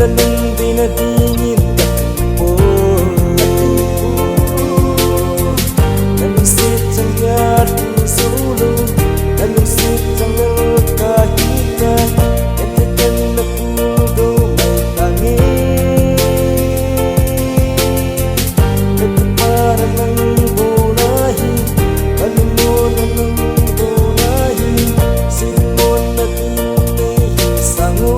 nung di na dingin po nalusit ang yat sulo nalusit ang kahita katakan na pudo may tangi nagkapara ng bunahi panununan ng bunahi sinmon na tinihisango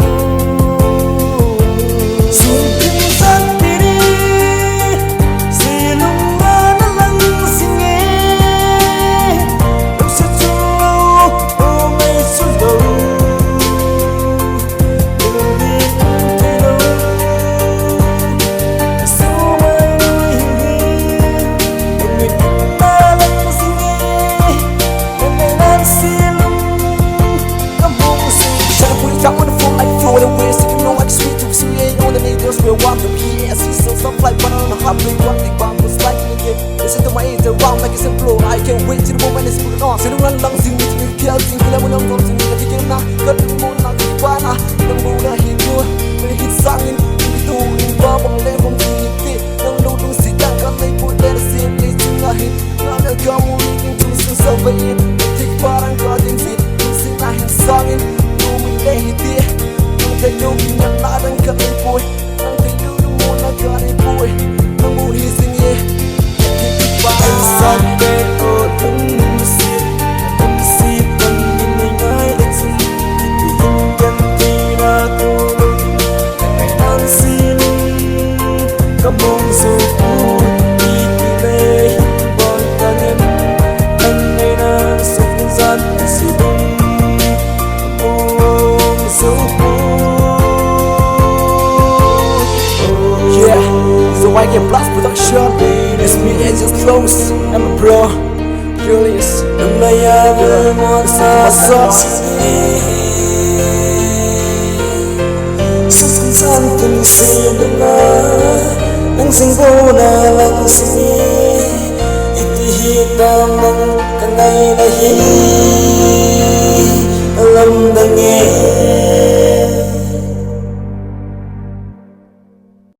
we're one to be as you so some like banana happy one thing bamboo like me listen to my ears around like it's a flow I can't wait till the moment is put on sing run lang sing with me kill sing kila mo nang from sing na tigil na kadung mo na kipana nang muna higo may hit sangin ito ng babang levong titi nang lulong sidang kanay puler simple singahin na nagkamuliting tusong sabayin tik parang gading fit sinahin sangin tumilay hiti nang tayo ginyaladang kanay boy Gani boy, nang muli singi Ang sakit ko tungsit Tungsit ang iningay Litsum Itihingan tinatulog Nangay ang siling Kamong supot Itilay Bantangin Nangay ng supunsan Silong Kamong supot So I get blast production. It's me Angel Close. I'm a bro. Curious. Nung nayaman mo sa sasaksin Susunsan kung sino na Nang singbo na lang sini Itihitam ng kanay lahi Alam dangi